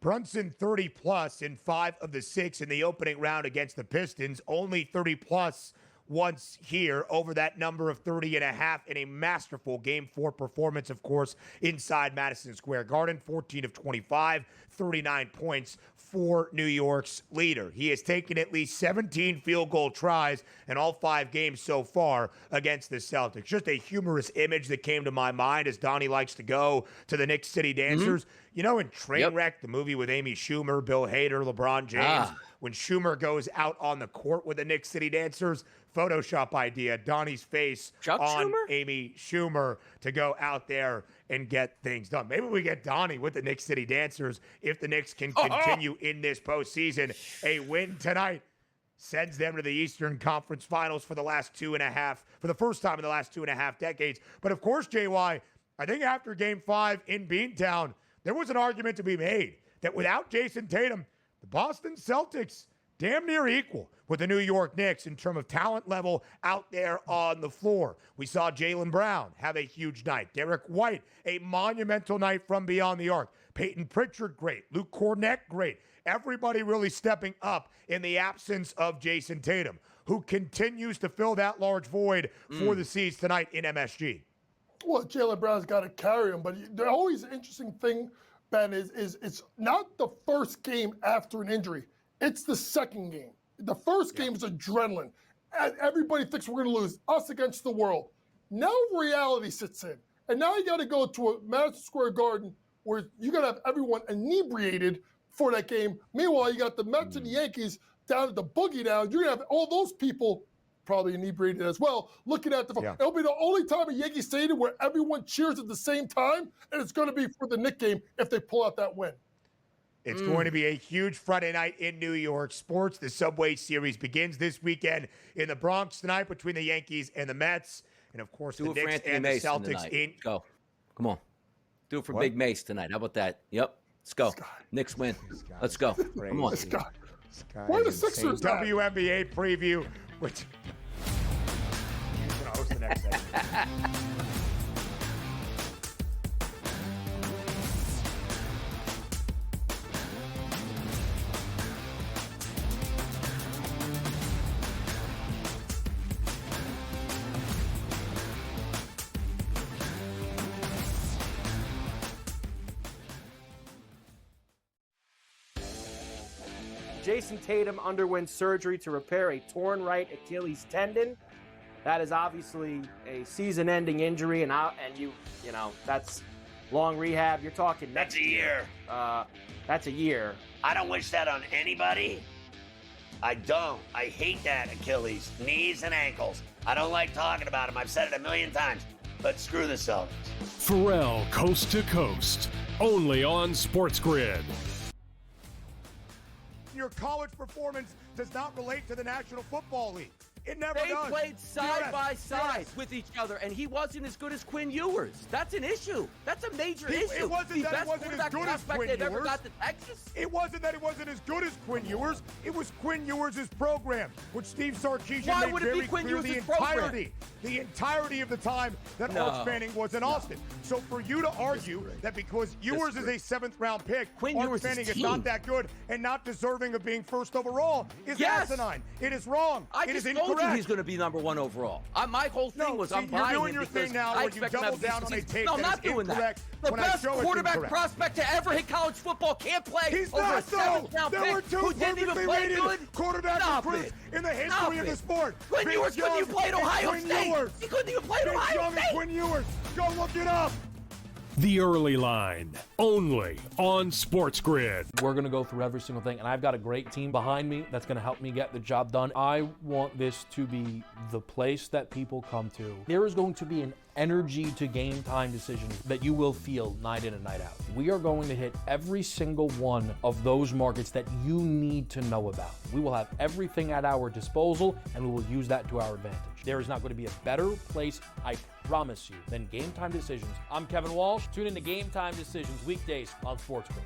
Brunson 30+ in 5 of the 6 in the opening round against the Pistons. Only 30+ once here over that number of 30.5 in a masterful Game 4 performance, of course, inside Madison Square Garden. 14 of 25, 39 points for New York's leader. He has taken at least 17 field goal tries in all 5 games so far against the Celtics. Just a humorous image that came to my mind as Donnie likes to go to the Knicks City Dancers. You know, in Trainwreck, the movie with Amy Schumer, Bill Hader, LeBron James, when Schumer goes out on the court with the Knick City Dancers, Photoshop idea, Donnie's face on Amy Schumer to go out there and get things done. Maybe we get Donnie with the Knick City Dancers if the Knicks can continue in this postseason. A win tonight sends them to the Eastern Conference Finals for the first time in the last 2.5 decades. But of course, JY, I think after Game 5 in Beantown, there was an argument to be made that without Jason Tatum, the Boston Celtics damn near equal with the New York Knicks in terms of talent level out there on the floor. We saw Jaylen Brown have a huge night. Derek White, a monumental night from beyond the arc. Peyton Pritchard, great. Luke Kornet, great. Everybody really stepping up in the absence of Jason Tatum, who continues to fill that large void for the Seas tonight in MSG. Well, Jaylen Brown's got to carry him, but the always interesting thing, Ben, is it's not the first game after an injury. It's the second game. The first game is adrenaline. And everybody thinks we're going to lose, us against the world. Now reality sits in. And now you got to go to a Madison Square Garden where you got to have everyone inebriated for that game. Meanwhile, you got the Mets and the Yankees down at the boogie down. You're going to have all those people probably inebriated as well, looking at the phone. It'll be the only time at Yankee Stadium where everyone cheers at the same time, and it's going to be for the Knick game if they pull out that win. It's going to be a huge Friday night in New York sports. The Subway Series begins this weekend in the Bronx tonight between the Yankees and the Mets. And, of course, the Knicks and the Celtics in. Go. Come on. Do it for Big Mace tonight. How about that? Yep. Let's go. Knicks win. Let's go. Come on. Why the Sixers? WNBA preview. Which he's going to host the next segment. Jason Tatum underwent surgery to repair a torn right Achilles tendon. That is obviously a season-ending injury, and you know that's long rehab. You're talking that's a year. That's a year. I don't wish that on anybody. I don't. I hate that Achilles, knees and ankles. I don't like talking about them. I've said it a million times. But screw the Celtics. Pharrell Coast to Coast, only on SportsGrid. Your college performance does not relate to the National Football League. It never does. They played side by side with each other, and he wasn't as good as Quinn Ewers. That's an issue. That's a major issue. It wasn't that he wasn't as good as Quinn Ewers. Ever got to Texas? It wasn't that he wasn't as good as Quinn Ewers. It was Quinn Ewers' program, which Steve Sarkisian made very clear the entirety of the time that Arch Manning was in Austin. So for you to argue that because Ewers is a 7th-round pick, Arch Manning is not that good and not deserving of being first overall is asinine. It is wrong. It is incorrect. He's going to be number 1 overall. My whole thing was I'm buying you're doing your thing now where you double down on a tape no, I'm not doing that. The best quarterback prospect to ever hit college football can't play. He's over not, though. There were 2 perfectly rated quarterback recruits in the history of the sport. Quinn Ewers couldn't even play at Ohio State. He couldn't even play at Ohio State. Quinn Ewers. Go look it up. The Early Line, only on SportsGrid. We're going to go through every single thing, and I've got a great team behind me that's going to help me get the job done. I want this to be the place that people come to. There is going to be an energy to game time decisions that you will feel night in and night out. We are going to hit every single one of those markets that you need to know about. We will have everything at our disposal, and we will use that to our advantage. There is not going to be a better place, I promise you, than Game Time Decisions. I'm Kevin Walsh. Tune in to Game Time Decisions weekdays on SportsGrid.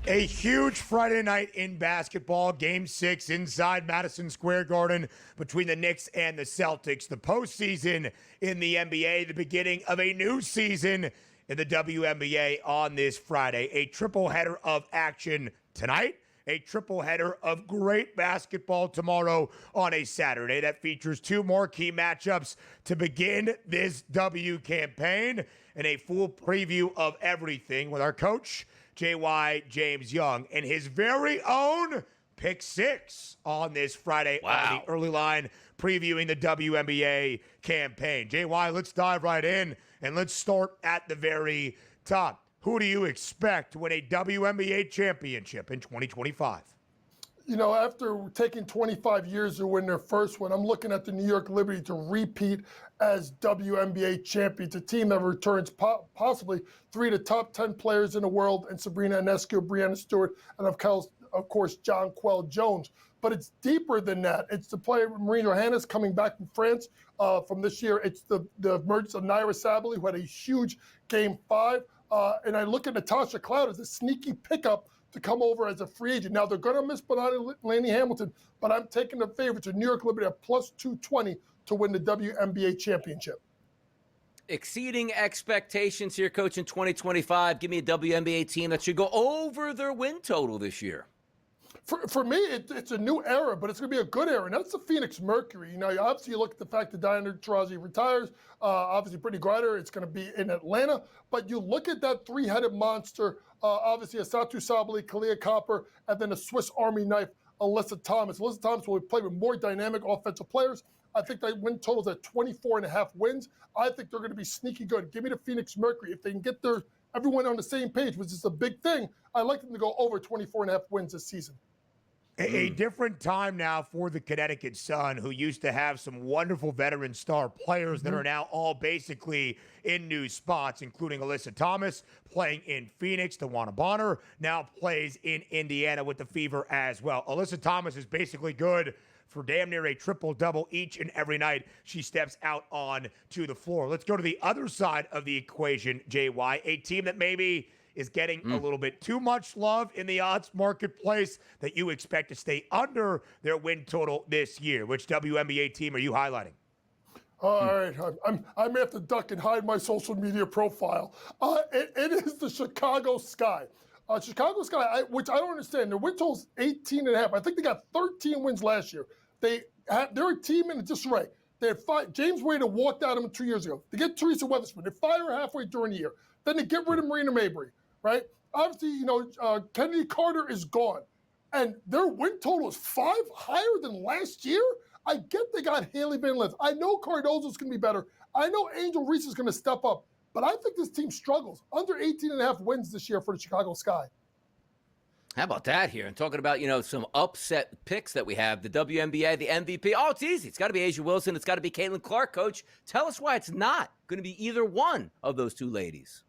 A huge Friday night in basketball, Game 6 inside Madison Square Garden between the Knicks and the Celtics. The postseason in the NBA, the beginning of a new season in the WNBA on this Friday. A triple header of action tonight a triple header of great basketball tomorrow on a Saturday that features two more key matchups to begin this W campaign and a full preview of everything with our coach, JY James Young, and his very own Pick 6 on this Friday on the early line, previewing the WNBA campaign. JY, let's dive right in, and let's start at the very top. Who do you expect to win a WNBA championship in 2025? You know, after taking 25 years to win their first one, I'm looking at the New York Liberty to repeat as WNBA champions, a team that returns possibly 3 of the top 10 players in the world, and Sabrina Ionescu, Breanna Stewart, and of course, Jonquel Jones. But it's deeper than that. It's the player Marie Johannes coming back from France from this year. It's the emergence of Naira Sabally, who had a huge Game 5. And I look at Natasha Cloud as a sneaky pickup to come over as a free agent. Now, they're going to miss Bonani Laney Hamilton, but I'm taking the favorites of New York Liberty at plus 220 to win the WNBA championship. Exceeding expectations here, Coach, in 2025. Give me a WNBA team that should go over their win total this year. For me, it's a new era, but it's going to be a good era, and that's the Phoenix Mercury. You know, obviously you look at the fact that Diana Taurasi retires. Obviously, Brittany Griner, it's going to be in Atlanta. But you look at that three-headed monster, obviously Asatu Sabally, Kalia Copper, and then a Swiss Army knife, Alyssa Thomas. Alyssa Thomas will play with more dynamic offensive players. I think that win total's at 24.5 wins. I think they're going to be sneaky good. Give me the Phoenix Mercury. If they can get everyone on the same page, which is a big thing, I'd like them to go over 24.5 wins this season. A different time now for the Connecticut Sun, who used to have some wonderful veteran star players that are now all basically in new spots, including Alyssa Thomas playing in Phoenix. Tawana Bonner now plays in Indiana with the Fever as well. Alyssa Thomas is basically good for damn near a triple-double each and every night she steps out on to the floor. Let's go to the other side of the equation, JY, a team that maybe is getting a little bit too much love in the odds marketplace that you expect to stay under their win total this year. Which WNBA team are you highlighting? All right, I may have to duck and hide my social media profile. It is the Chicago Sky. Chicago Sky, which I don't understand. Their win total is 18.5. I think they got 13 wins last year. They're a team in disarray. They had James Wade walked out of them 2 years ago. They get Teresa Weatherspoon. They fire her halfway during the year. Then they get rid of Marina Mabry, right? Obviously, you know, Kennedy Carter is gone. And their win total is 5 higher than last year? I get they got Haley Van Lith. I know Cardozo's going to be better. I know Angel Reese is going to step up. But I think this team struggles. Under 18.5 wins this year for the Chicago Sky. How about that here? And talking about, you know, some upset picks that we have, the WNBA, the MVP. Oh, it's easy. It's got to be A'ja Wilson. It's got to be Caitlin Clark, Coach. Tell us why it's not going to be either one of those two ladies.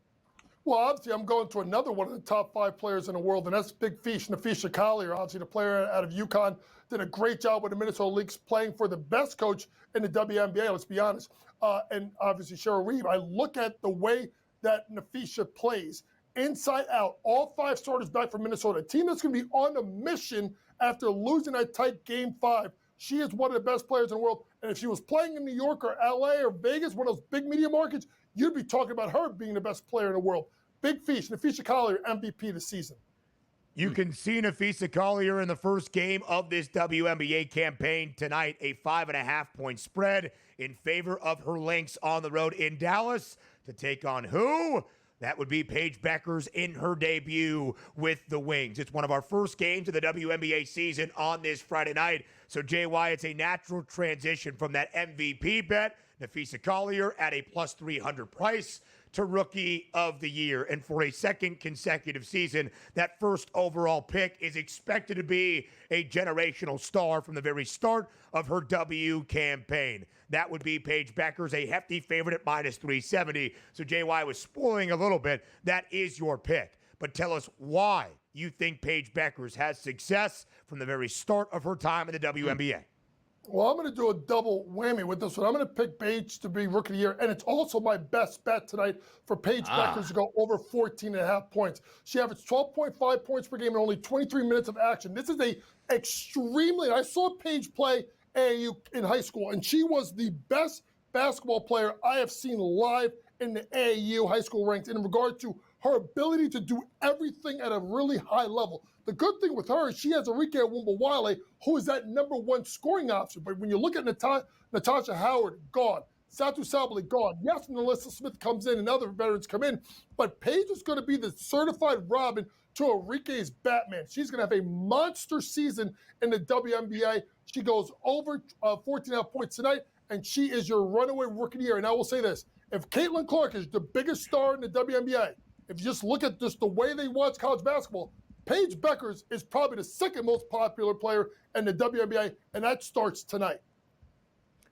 Well, obviously, I'm going to another one of the top 5 players in the world, and that's Big Fish, Nafisha Collier. Obviously, the player out of UConn did a great job with the Minnesota Lynx, playing for the best coach in the WNBA, let's be honest. And obviously, Cheryl Reeve. I look at the way that Nafisha plays, inside out, all 5 starters back from Minnesota. A team that's going to be on a mission after losing that tight Game 5. She is one of the best players in the world. And if she was playing in New York or LA or Vegas, one of those big media markets, you'd be talking about her being the best player in the world. Big Fish, Nafisha Collier, MVP this season. You can see Nafisha Collier in the first game of this WNBA campaign tonight, a 5.5-point spread in favor of her Lynx on the road in Dallas to take on who? That would be Paige Beckers in her debut with the Wings. It's one of our first games of the WNBA season on this Friday night. So, JY, it's a natural transition from that MVP bet, Nafisha Collier at a plus 300 price, to Rookie of the Year. And for a second consecutive season, that first overall pick is expected to be a generational star from the very start of her W campaign. That would be Paige Beckers, a hefty favorite at minus 370. So JY was spoiling a little bit. That is your pick. But tell us why you think Paige Beckers has success from the very start of her time in the WNBA. Well, I'm going to do a double whammy with this one. I'm going to pick Paige to be Rookie of the Year, and it's also my best bet tonight for Paige Beckers to go over 14.5 points. She averaged 12.5 points per game in only 23 minutes of action. This is I saw Paige play AAU in high school, and she was the best basketball player I have seen live in the AAU high school ranks in regard to her ability to do everything at a really high level. The good thing with her is she has Enrique Wumbawale, who is that number one scoring option. But when you look at Natasha Howard, gone. Satu Sabali, gone. Yes, Melissa Smith comes in and other veterans come in. But Paige is going to be the certified Robin to Enrique's Batman. She's going to have a monster season in the WNBA. She goes over 14.5 points tonight, and she is your runaway rookie of the year. And I will say this. If Caitlin Clark is the biggest star in the WNBA, if you just look at just the way they watch college basketball, Paige Beckers is probably the second most popular player in the WNBA, and that starts tonight.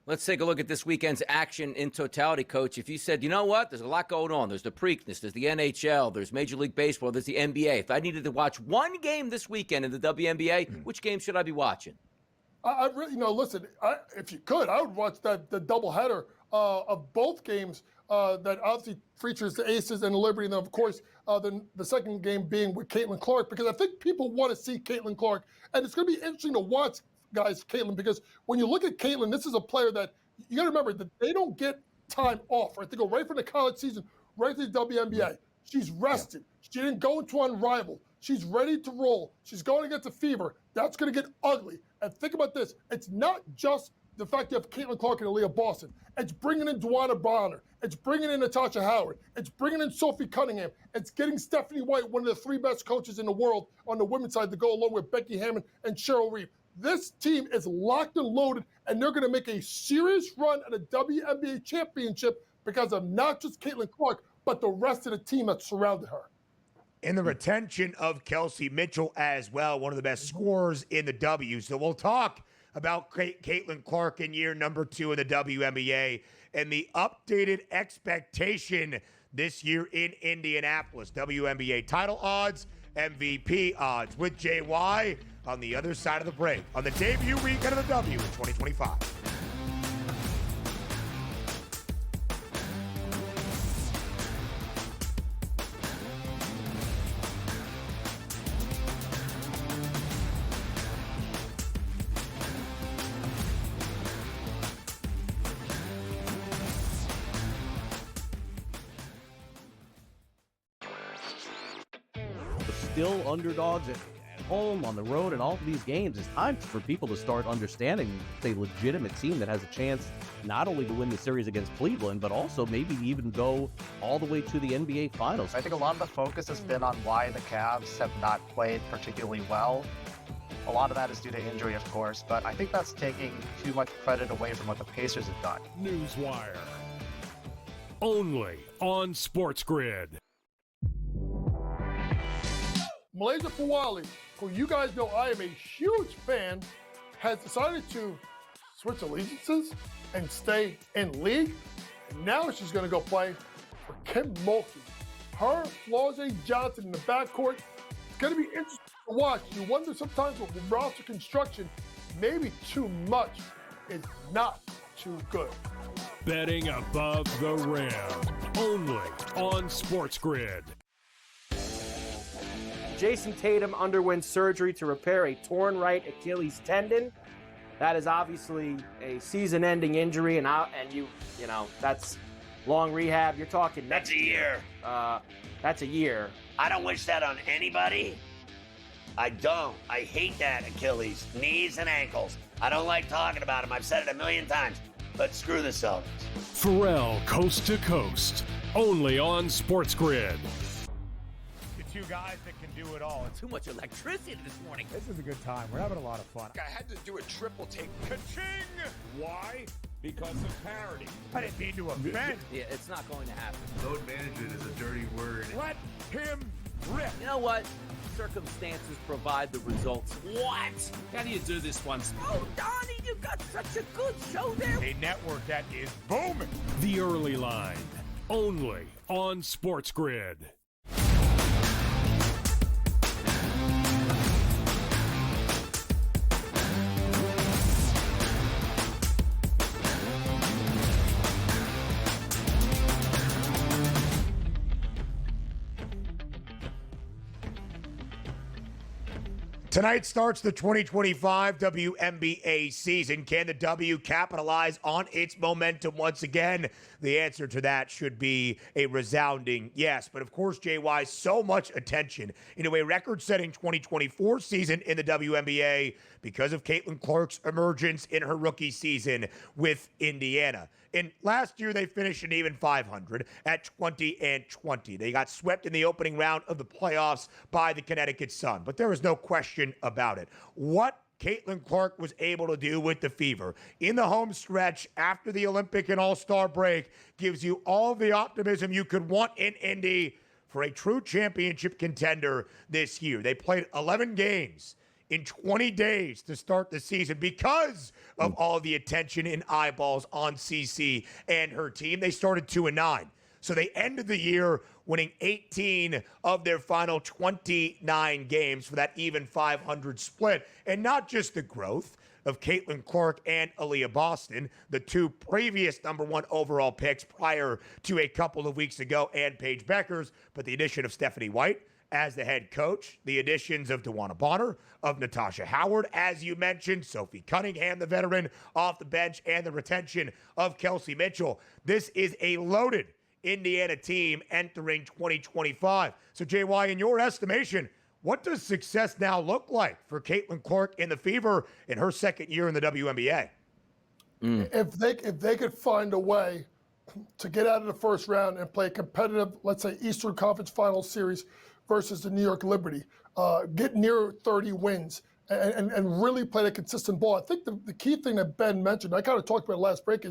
Let's take a look at this weekend's action in totality, Coach. If you said, you know what, there's a lot going on. There's the Preakness, there's the NHL, there's Major League Baseball, there's the NBA. If I needed to watch one game this weekend in the WNBA, which game should I be watching? I really, listen, if you could, I would watch the doubleheader of both games that obviously features the Aces and the Liberty, and then, of course, the second game being with Caitlin Clark, because I think people want to see Caitlin Clark. And it's going to be interesting to watch, guys, Caitlin, because when you look at Caitlin, this is a player that you got to remember that they don't get time off, right? They go right from the college season right to the WNBA. She's rested. She didn't go into Unrivaled. She's ready to roll. She's going against a fever. That's going to get ugly. And think about this. It's not just the fact you have Caitlin Clark and Aaliyah Boston. It's bringing in Duana Bonner. It's bringing in Natasha Howard. It's bringing in Sophie Cunningham. It's getting Stephanie White, one of the three best coaches in the world on the women's side, to go along with Becky Hammond and Cheryl Reeve. This team is locked and loaded, and they're going to make a serious run at a WNBA championship because of not just Caitlin Clark, but the rest of the team that surrounded her. And the retention of Kelsey Mitchell as well, one of the best scorers in the W. So we'll talk about Caitlin Clark in year number 2 in the WNBA and the updated expectation this year in Indianapolis. WNBA title odds, MVP odds with JY on the other side of the break on the debut weekend of the W in 2025. Still underdogs at home, on the road, and all of these games. It's time for people to start understanding a legitimate team that has a chance not only to win the series against Cleveland, but also maybe even go all the way to the NBA Finals. I think a lot of the focus has been on why the Cavs have not played particularly well. A lot of that is due to injury, of course, but I think that's taking too much credit away from what the Pacers have done. Newswire. Only on SportsGrid. Malaysia Fawali, who you guys know I am a huge fan, has decided to switch allegiances and stay in league. And now she's going to go play for Kim Mulkey. Her, Flau'jae Johnson in the backcourt. It's going to be interesting to watch. You wonder sometimes with roster construction, maybe too much is not too good. Betting above the rim. Only on SportsGrid. Jason Tatum underwent surgery to repair a torn right Achilles tendon. That is obviously a season-ending injury, and that's long rehab. You're talking That's a year. That's a year. I don't wish that on anybody. I don't. I hate that Achilles, knees and ankles. I don't like talking about them. I've said it a million times, but screw the Celtics. Pharrell Coast to Coast. Only on SportsGrid. The two guys that can do it all. Too much electricity this morning. This is a good time. We're having a lot of fun. I had to do a triple take. Ka-ching! Why? Because of parity. I didn't mean to offend. Yeah, it's not going to happen. Load management is a dirty word. Let him rip. You know what? Circumstances provide the results. What? How do you do this one? Oh, Donnie, you got such a good show there. A network that is booming. The Early Line. Only on SportsGrid. Tonight starts the 2025 WNBA season. Can the W capitalize on its momentum once again? The answer to that should be a resounding yes. But of course, JY, so much attention into a record-setting 2024 season in the WNBA because of Caitlin Clark's emergence in her rookie season with Indiana. And last year, they finished an even 500 at 20-20. They got swept in the opening round of the playoffs by the Connecticut Sun, but there is no question about it. What Caitlin Clark was able to do with the Fever in the home stretch after the Olympic and All-Star break gives you all the optimism you could want in Indy for a true championship contender this year. They played 11 games in 20 days to start the season because of all the attention and eyeballs on CC and her team. They started 2-9. So they ended the year winning 18 of their final 29 games for that even 500 split. And not just the growth of Caitlin Clark and Aaliyah Boston, the two previous #1 overall picks prior to a couple of weeks ago, and Paige Beckers, but the addition of Stephanie White as the head coach, the additions of DeWanna Bonner, of Natasha Howard, as you mentioned, Sophie Cunningham, the veteran off the bench, and the retention of Kelsey Mitchell. This is a loaded Indiana team entering 2025. So, JY, in your estimation, what does success now look like for Caitlin Clark in the Fever in her second year in the WNBA? If they could find a way to get out of the first round and play a competitive, let's say, Eastern Conference Finals series versus the New York Liberty, get near 30 wins and really play a consistent ball. I think the key thing that Ben mentioned, I kind of talked about last break,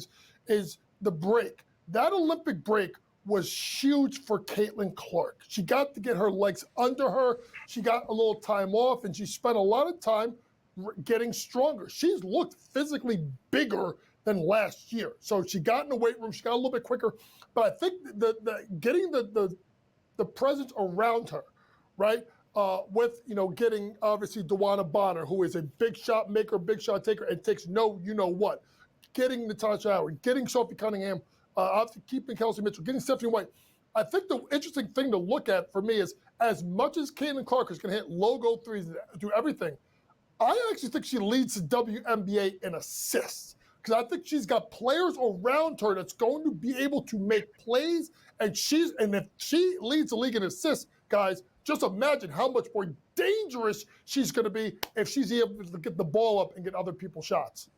is the break. That Olympic break was huge for Caitlin Clark. She got to get her legs under her. She got a little time off, and she spent a lot of time getting stronger. She's looked physically bigger than last year. So she got in the weight room. She got a little bit quicker. But I think getting the presence around her, right, with, getting, obviously, DeWanna Bonner, who is a big shot maker, big shot taker, and takes no you-know-what. Getting Natasha Howard, getting Sophie Cunningham, obviously keeping Kelsey Mitchell, getting Stephanie White. I think the interesting thing to look at for me is, as much as Caitlin Clark is going to hit logo threes, do everything, I actually think she leads the WNBA in assists, because I think she's got players around her that's going to be able to make plays, and if she leads the league in assists, guys, just imagine how much more dangerous she's going to be if she's able to get the ball up and get other people shots.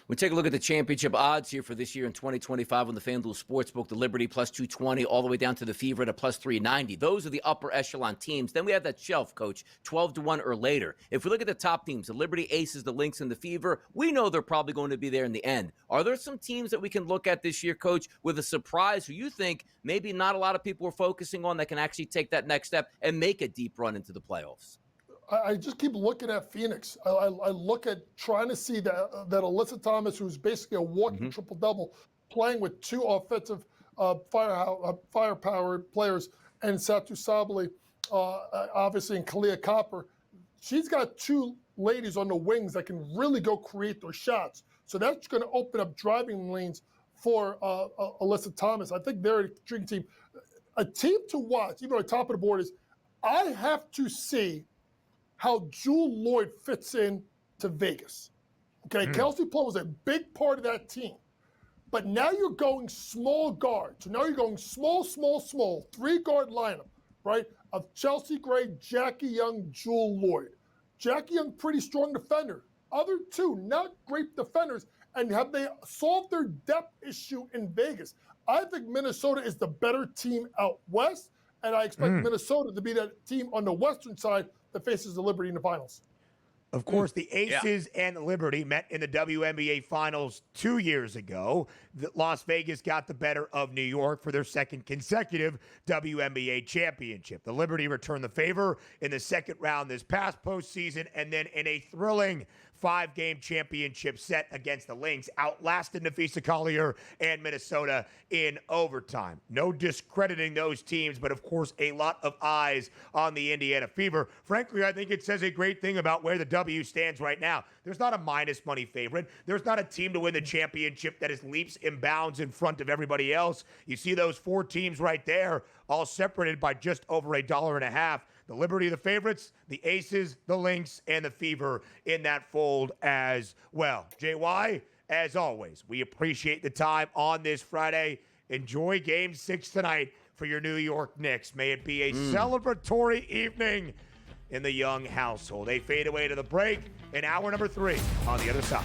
We take a look at the championship odds here for this year in 2025 on the FanDuel Sportsbook. The Liberty plus 220 all the way down to the Fever at a plus 390. Those are the upper echelon teams. Then we have that shelf, Coach, 12-1 or later. If we look at the top teams, the Liberty, Aces, the Lynx, and the Fever, we know they're probably going to be there in the end. Are there some teams that we can look at this year, Coach, with a surprise who you think maybe not a lot of people are focusing on that can actually take that next step and make a deep run into the playoffs? I just keep looking at Phoenix. I look at trying to see that Alyssa Thomas, who's basically a walking triple-double, playing with two offensive firepower players, and Satu Sabali, obviously, and Kalia Copper. She's got two ladies on the wings that can really go create those shots. So that's going to open up driving lanes for Alyssa Thomas. I think they're an intriguing team. A team to watch, even on the top of the board, is I have to see how Jewel Lloyd fits in to Vegas. Okay, Kelsey Plum was a big part of that team. But now you're going small guard. So now you're going small, 3-guard lineup, right, of Chelsea Gray, Jackie Young, Jewel Lloyd. Jackie Young, pretty strong defender. Other two, not great defenders. And have they solved their depth issue in Vegas? I think Minnesota is the better team out west, and I expect Minnesota to be that team on the western side that faces the Liberty in the finals. Of course, the Aces and the Liberty met in the WNBA Finals 2 years ago. Las Vegas got the better of New York for their second consecutive WNBA championship. The Liberty returned the favor in the second round this past postseason, and then in a thrilling 5-game championship set against the Lynx, outlasted Nafisa Collier and Minnesota in overtime. No discrediting those teams, but of course a lot of eyes on the Indiana Fever. Frankly, I think it says a great thing about where the W stands right now. There's not a minus money favorite. There's not a team to win the championship that is leaps and bounds in front of everybody else. You see those 4 teams right there, all separated by just over $1.50. the Liberty, the favorites, the Aces, the Lynx, and the Fever in that fold as well. JY, as always, we appreciate the time on this Friday. Enjoy Game 6 tonight for your New York Knicks. May it be a celebratory evening in the Young household. They fade away to the break in hour number 3 on the other side.